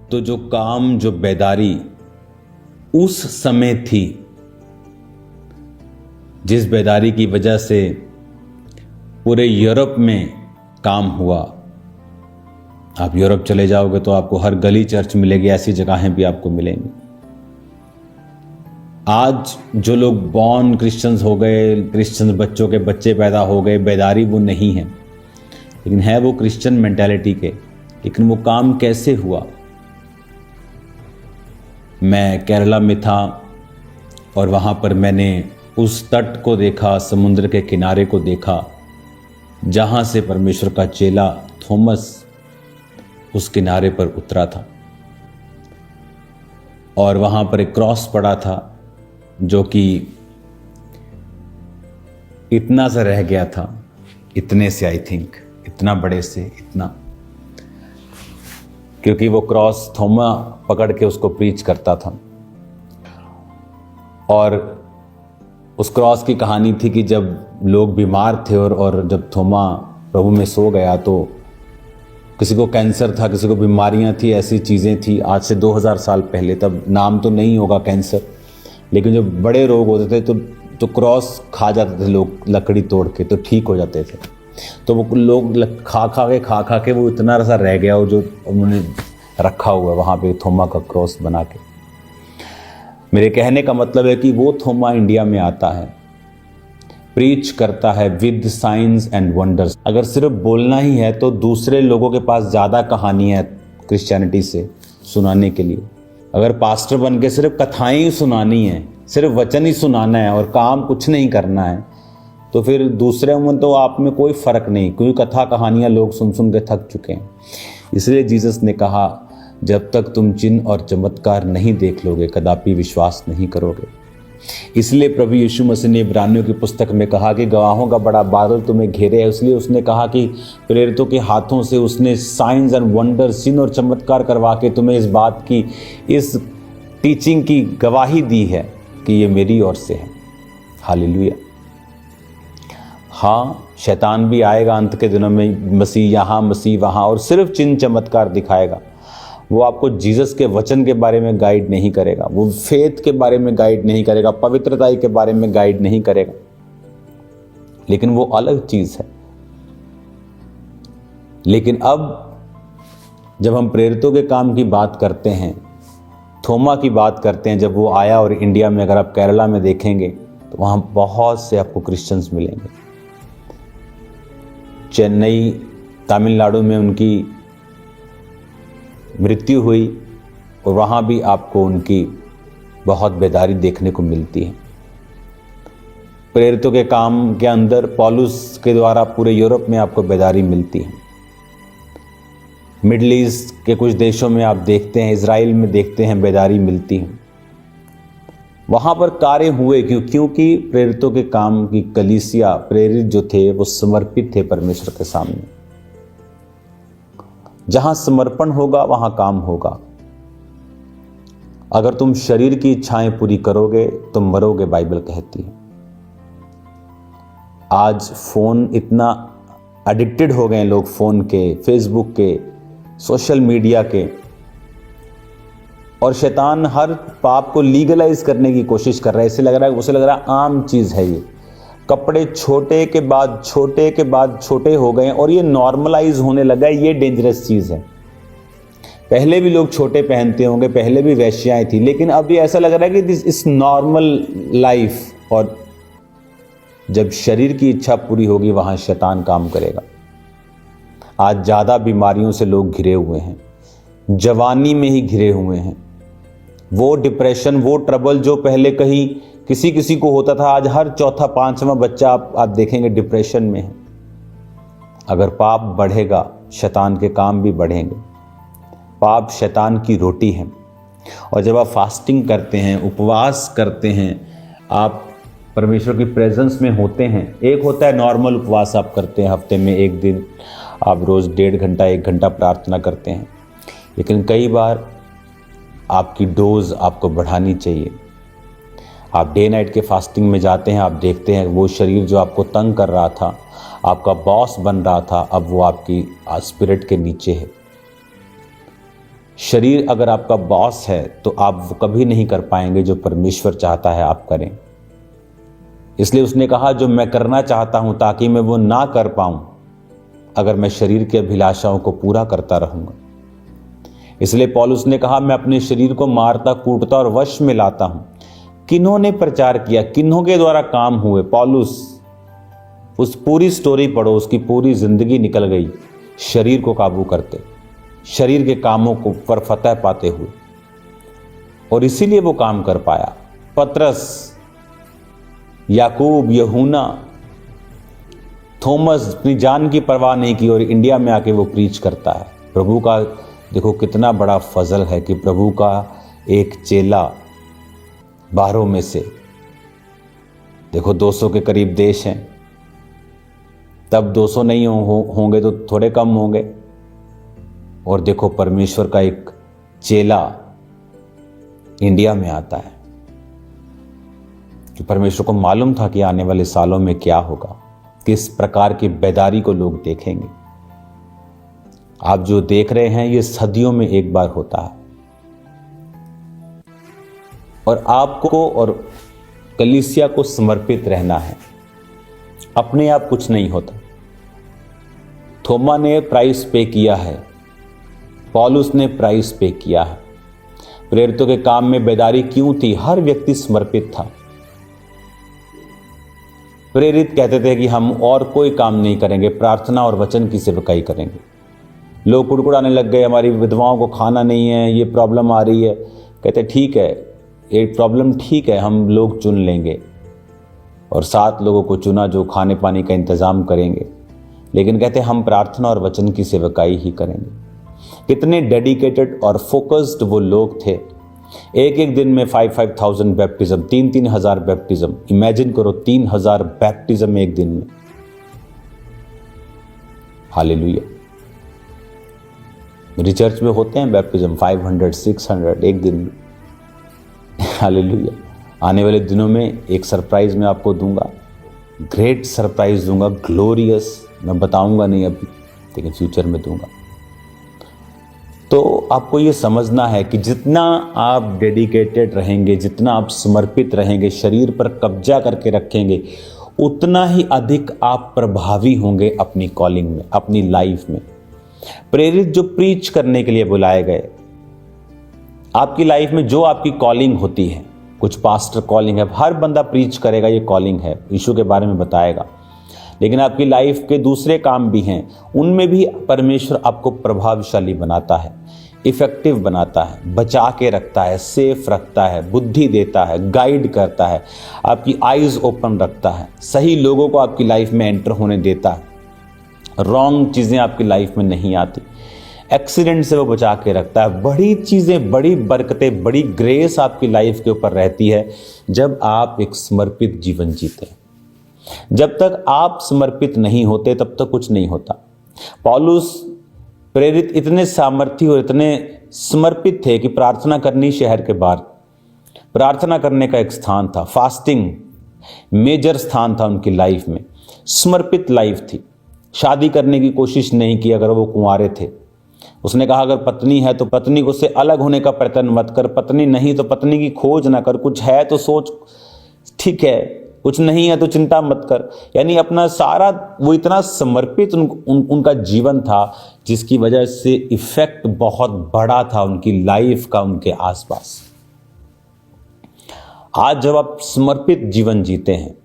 तो जो काम, जो बेदारी उस समय थी, जिस बेदारी की वजह से पूरे यूरोप में काम हुआ। आप यूरोप चले जाओगे तो आपको हर गली चर्च मिलेगी, ऐसी जगहें भी आपको मिलेंगी। आज जो लोग बॉर्न क्रिश्चियंस हो गए, क्रिश्चियन बच्चों के बच्चे पैदा हो गए, बेदारी वो नहीं है, लेकिन है वो क्रिश्चियन मेंटालिटी के। लेकिन वो काम कैसे हुआ? मैं केरला में था और वहाँ पर मैंने उस तट को देखा, समुद्र के किनारे को देखा, जहाँ से परमेश्वर का चेला थॉमस उस किनारे पर उतरा था। और वहाँ पर एक क्रॉस पड़ा था जो कि इतना सा रह गया था, इतने से, आई थिंक इतना बड़े से, इतना, क्योंकि वो क्रॉस थोमा पकड़ के उसको प्रीच करता था। और उस क्रॉस की कहानी थी कि जब लोग बीमार थे और जब थोमा प्रभु में सो गया तो किसी को कैंसर था, किसी को बीमारियां थी, ऐसी चीज़ें थी। आज से 2000 साल पहले, तब नाम तो नहीं होगा कैंसर, लेकिन जब बड़े रोग होते थे तो क्रॉस खा जाते थे लोग, लकड़ी तोड़ के, तो ठीक हो जाते थे। तो वो लोग खा खा के वो इतना सा रह गया, वो जो उन्होंने रखा हुआ वहाँ पे थोमा का क्रॉस बना के। मेरे कहने का मतलब है कि वो थोमा इंडिया में आता है, प्रीच करता है विद साइंस एंड वंडर्स। अगर सिर्फ बोलना ही है तो दूसरे लोगों के पास ज़्यादा कहानी है क्रिश्चियनिटी से सुनाने के लिए। अगर पास्टर बन के सिर्फ कथाएं ही सुनानी है, सिर्फ वचन ही सुनाना है और काम कुछ नहीं करना है, तो फिर दूसरे में तो आप में कोई फ़र्क नहीं, क्योंकि कथा कहानियाँ लोग सुन सुन के थक चुके हैं। इसलिए जीसस ने कहा, जब तक तुम चिन्ह और चमत्कार नहीं देख लोगे कदापि विश्वास नहीं करोगे। इसलिए प्रभु यीशु मसीह ने इब्रानियों की पुस्तक में कहा कि गवाहों का बड़ा बादल तुम्हें घेरे है। इसलिए उसने कहा कि प्रेरितों के हाथों से उसने साइंस एंड वंडर, चिन्ह और चमत्कार करवा के तुम्हें इस बात की, इस टीचिंग की गवाही दी है कि ये मेरी ओर से है। हालेलुया। हाँ, शैतान भी आएगा अंत के दिनों में, मसीह यहाँ मसीह वहाँ, और सिर्फ चिन्ह चमत्कार दिखाएगा। वो आपको जीसस के वचन के बारे में गाइड नहीं करेगा, वो फेथ के बारे में गाइड नहीं करेगा, पवित्रता के बारे में गाइड नहीं करेगा, लेकिन वो अलग चीज है। लेकिन अब जब हम प्रेरितों के काम की बात करते हैं, थोमा की बात करते हैं, जब वो आया, और इंडिया में अगर आप केरला में देखेंगे तो वहाँ बहुत से आपको क्रिश्चियंस मिलेंगे। चेन्नई, तमिलनाडु में उनकी मृत्यु हुई और वहाँ भी आपको उनकी बहुत बेदारी देखने को मिलती है। प्रेरितों के काम के अंदर पौलुस के द्वारा पूरे यूरोप में आपको बेदारी मिलती है। मिडिल ईस्ट के कुछ देशों में आप देखते हैं, इजराइल में देखते हैं, बेदारी मिलती है। वहाँ पर कार्य हुए क्योंकि प्रेरितों के काम की कलीसिया, प्रेरित जो थे वो समर्पित थे परमेश्वर के सामने। जहां समर्पण होगा वहां काम होगा। अगर तुम शरीर की इच्छाएं पूरी करोगे तो मरोगे, बाइबल कहती है। आज फोन, इतना एडिक्टेड हो गए लोग फोन के, फेसबुक के, सोशल मीडिया के, और शैतान हर पाप को लीगलाइज करने की कोशिश कर रहा है। उसे लग रहा है आम चीज है ये। कपड़े छोटे के बाद छोटे हो गए और ये नॉर्मलाइज होने लगा है। ये डेंजरस चीज है। पहले भी लोग छोटे पहनते होंगे, पहले भी वैश्याएं थी, लेकिन अब ये ऐसा लग रहा है कि दिस इज नॉर्मल लाइफ। और जब शरीर की इच्छा पूरी होगी वहां शैतान काम करेगा। आज ज्यादा बीमारियों से लोग घिरे हुए हैं, जवानी में ही घिरे हुए हैं। वो डिप्रेशन, वो ट्रबल जो पहले कहीं किसी को होता था, आज हर चौथा पांचवां बच्चा आप देखेंगे डिप्रेशन में है। अगर पाप बढ़ेगा, शैतान के काम भी बढ़ेंगे। पाप शैतान की रोटी है। और जब आप फास्टिंग करते हैं, उपवास करते हैं, आप परमेश्वर की प्रेजेंस में होते हैं। एक होता है नॉर्मल उपवास आप करते हैं, हफ्ते में एक दिन आप रोज़ 1.5 घंटा 1 घंटा प्रार्थना करते हैं, लेकिन कई बार आपकी डोज आपको बढ़ानी चाहिए। आप डे नाइट के फास्टिंग में जाते हैं, आप देखते हैं वो शरीर जो आपको तंग कर रहा था, आपका बॉस बन रहा था, अब वो आपकी स्पिरिट के नीचे है। शरीर अगर आपका बॉस है तो आप वो कभी नहीं कर पाएंगे जो परमेश्वर चाहता है आप करें। इसलिए उसने कहा जो मैं करना चाहता हूं ताकि मैं वो ना कर पाऊं अगर मैं शरीर की अभिलाषाओं को पूरा करता रहूंगा। इसलिए पौलुस ने कहा मैं अपने शरीर को मारता कूटता और वश में लाता हूं। किन्हों ने प्रचार किया, किन्हों के द्वारा काम हुए? पौलुस, उस पूरी स्टोरी पढ़ो, उसकी पूरी जिंदगी निकल गई शरीर को काबू करते, शरीर के कामों को पर फतह पाते हुए, और इसीलिए वो काम कर पाया। पतरस, याकूब, यूहन्ना, थॉमस अपनी जान की परवाह नहीं की और इंडिया में आके वो प्रीच करता है। प्रभु का देखो कितना बड़ा फजल है कि प्रभु का एक चेला 12 में से, देखो 200 के करीब देश हैं, तब 200 नहीं होंगे तो थोड़े कम होंगे, और देखो परमेश्वर का एक चेला इंडिया में आता है कि परमेश्वर को मालूम था कि आने वाले सालों में क्या होगा, किस प्रकार की बेदारी को लोग देखेंगे। आप जो देख रहे हैं ये सदियों में एक बार होता है, और आपको और कलीसिया को समर्पित रहना है। अपने आप कुछ नहीं होता। थोमा ने प्राइस पे किया है, पौलुस ने प्राइस पे किया है। प्रेरितों के काम में बेदारी क्यों थी? हर व्यक्ति समर्पित था। प्रेरित कहते थे कि हम और कोई काम नहीं करेंगे, प्रार्थना और वचन की सेवकाई करेंगे। लोग कुड़कुड़ाने लग गए, हमारी विधवाओं को खाना नहीं है, ये प्रॉब्लम आ रही है। कहते ठीक है, ये प्रॉब्लम ठीक है, हम लोग चुन लेंगे, और 7 लोगों को चुना जो खाने पानी का इंतजाम करेंगे, लेकिन कहते हम प्रार्थना और वचन की सेवकाई ही करेंगे। कितने डेडिकेटेड और फोकस्ड वो लोग थे। एक एक दिन में 5,000 बैप्टिज्म, 3,000 बैप्टिज्म। इमेजिन करो 3,000 बैप्टिज्म एक दिन में। हालेलुया। मेरी चर्च में होते हैं बैप्टिज्म 500, 600 एक दिन में। हालेलुया। आने वाले दिनों में एक सरप्राइज मैं आपको दूंगा, ग्रेट सरप्राइज दूंगा, ग्लोरियस। मैं बताऊंगा नहीं अभी, लेकिन फ्यूचर में दूंगा। तो आपको ये समझना है कि जितना आप डेडिकेटेड रहेंगे, जितना आप समर्पित रहेंगे, शरीर पर कब्जा करके रखेंगे, उतना ही अधिक आप प्रभावी होंगे अपनी कॉलिंग में, अपनी लाइफ में। प्रेरित जो प्रीच करने के लिए बुलाए गए, आपकी लाइफ में जो आपकी कॉलिंग होती है, कुछ पास्टर कॉलिंग है, हर बंदा प्रीच करेगा, ये कॉलिंग है, यीशु के बारे में बताएगा। लेकिन आपकी लाइफ के दूसरे काम भी हैं, उनमें भी परमेश्वर आपको प्रभावशाली बनाता है, इफेक्टिव बनाता है, बचा के रखता है, सेफ रखता है, बुद्धि देता है, गाइड करता है, आपकी आईज ओपन रखता है, सही लोगों को आपकी लाइफ में एंटर होने देता है, रॉन्ग चीज़ें आपकी लाइफ में नहीं आती, एक्सीडेंट से वो बचा के रखता है। बड़ी चीज़ें, बड़ी बरकतें, बड़ी ग्रेस आपकी लाइफ के ऊपर रहती है जब आप एक समर्पित जीवन जीते हैं। जब तक आप समर्पित नहीं होते तब तक कुछ नहीं होता। पौलुस प्रेरित इतने सामर्थी और इतने समर्पित थे कि प्रार्थना करनी शहर के बाहर, प्रार्थना करने का एक स्थान था, फास्टिंग मेजर स्थान था उनकी लाइफ में, समर्पित लाइफ थी। शादी करने की कोशिश नहीं की अगर वो कुंवारे थे। उसने कहा अगर पत्नी है तो पत्नी को से अलग होने का प्रयत्न मत कर, पत्नी नहीं तो पत्नी की खोज ना कर, कुछ है तो सोच, ठीक है, कुछ नहीं है तो चिंता मत कर। यानी अपना सारा, वो इतना समर्पित उनका जीवन था जिसकी वजह से इफेक्ट बहुत बड़ा था उनकी लाइफ का उनके आसपास। आज जब आप समर्पित जीवन जीते हैं,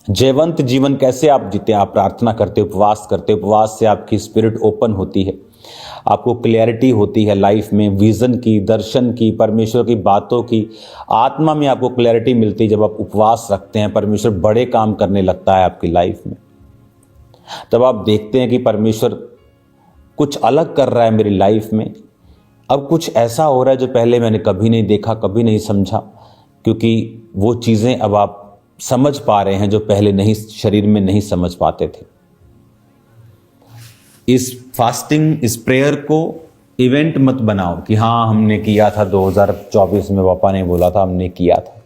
जयवंत जीवन कैसे आप जीते हैं? आप प्रार्थना करते, उपवास करते, उपवास से आपकी स्पिरिट ओपन होती है, आपको क्लैरिटी होती है लाइफ में, विजन की, दर्शन की, परमेश्वर की बातों की, आत्मा में आपको क्लैरिटी मिलती है। जब आप उपवास रखते हैं, परमेश्वर बड़े काम करने लगता है आपकी लाइफ में। तब आप देखते हैं कि परमेश्वर कुछ अलग कर रहा है मेरी लाइफ में, अब कुछ ऐसा हो रहा है जो पहले मैंने कभी नहीं देखा, कभी नहीं समझा, क्योंकि वो चीज़ें अब आप समझ पा रहे हैं जो पहले नहीं, शरीर में नहीं समझ पाते थे। इस फास्टिंग, इस प्रेयर को इवेंट मत बनाओ कि हाँ हमने किया था 2024 में, पापा ने बोला था, हमने किया था।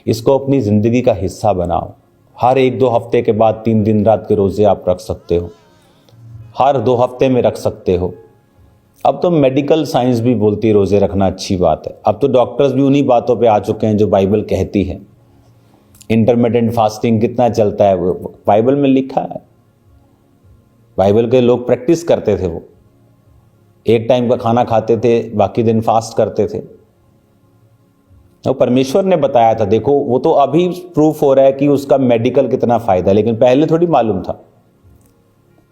इसको अपनी ज़िंदगी का हिस्सा बनाओ। हर 1-2 हफ्ते के बाद 3 दिन रात के रोज़े आप रख सकते हो, हर 2 हफ्ते में रख सकते हो। अब तो मेडिकल साइंस भी बोलती है रोजे रखना अच्छी बात है। अब तो डॉक्टर्स भी उन्हीं बातों पे आ चुके हैं जो बाइबल कहती है। इंटरमिटेंट फास्टिंग कितना चलता है वो बाइबल में लिखा है। बाइबल के लोग प्रैक्टिस करते थे, वो एक टाइम का खाना खाते थे, बाकी दिन फास्ट करते थे। तो परमेश्वर ने बताया था। देखो वो तो अभी प्रूफ हो रहा है कि उसका मेडिकल कितना फायदा, लेकिन पहले थोड़ी मालूम था,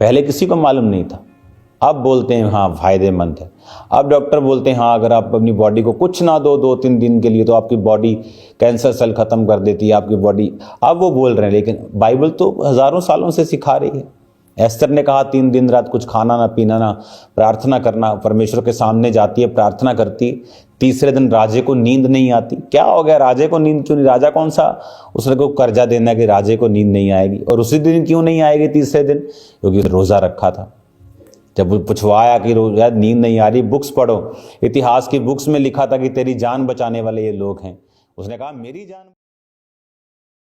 पहले किसी को मालूम नहीं था। अब बोलते हैं हाँ फायदेमंद है। अब डॉक्टर बोलते हैं हाँ अगर आप अपनी बॉडी को कुछ ना दो 2-3 दिन के लिए तो आपकी बॉडी कैंसर सेल खत्म कर देती है आपकी बॉडी। अब वो बोल रहे हैं, लेकिन बाइबल तो हजारों सालों से सिखा रही है। एस्तर ने कहा 3 दिन रात कुछ खाना ना पीना ना प्रार्थना करना, परमेश्वर के सामने जाती है प्रार्थना करती। तीसरे दिन राजे को नींद नहीं आती। क्या हो गया, राजे को नींद क्यों नहीं? राजा कौन सा उसने को कर्जा देना कि राजे को नींद नहीं आएगी? और उसी दिन क्यों नहीं आएगी तीसरे दिन? क्योंकि रोजा रखा था। जब वो पूछवाया कि रोजा नींद नहीं आ रही, बुक्स पढ़ो, इतिहास की बुक्स में लिखा था कि तेरी जान बचाने वाले ये लोग हैं। उसने कहा मेरी जान